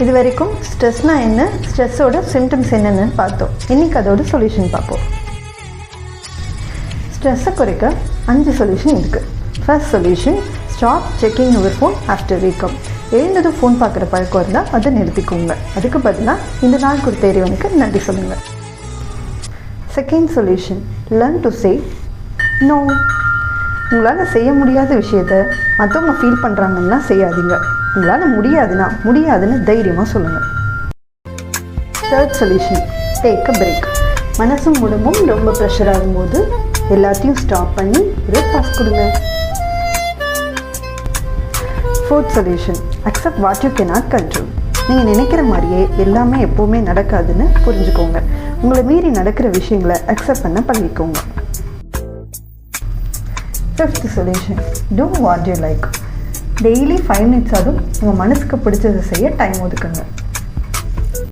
இது வரைக்கும் ஸ்ட்ரெஸ்னால் என்ன, ஸ்ட்ரெஸ்ஸோட சிம்டம்ஸ் என்னென்னு பார்த்தோம். இன்றைக்கி அதோட சொல்யூஷன் பார்ப்போம். ஸ்ட்ரெஸ்ஸை குறைக்க 5 சொல்யூஷன் இருக்குது. First solution, stop checking your phone after wake up. எழுந்ததும் ஃபோன் பார்க்குற பழக்கம் இருந்தால் அதை நிறுத்திக்கோங்க. அதுக்கு பதிலாக இந்த நாள் கொடுத்த இறைவனுக்கு நன்றி சொல்லுங்கள். Second solution, learn to say no. உங்களால் செய்ய முடியாத விஷயத்தை மற்றவங்க ஃபீல் பண்ணுறாங்கன்னா செய்யாதீங்க. உங்களால் முடியாதுன்னு தைரியமாக சொல்லுங்கள். Third solution, take a break. மனசும் உடம்பும் ரொம்ப ப்ரெஷர் ஆகும்போது எல்லாத்தையும் ஸ்டாப் பண்ணி ஒரு பாஸ் கொடுங்க. Fourth solution, accept what you cannot control. நீங்கள் நினைக்கிற மாதிரியே எல்லாமே எப்போவுமே நடக்காதுன்னு புரிஞ்சுக்கோங்க. உங்களை மீறி நடக்கிற விஷயங்களை அக்செப்ட் பண்ண பழகிக்கோங்க. Fifth solution, do what you like. Daily 5 minutes அதுவும் உங்கள் மனசுக்கு பிடிச்சதை செய்ய டைம் ஒதுக்குங்க.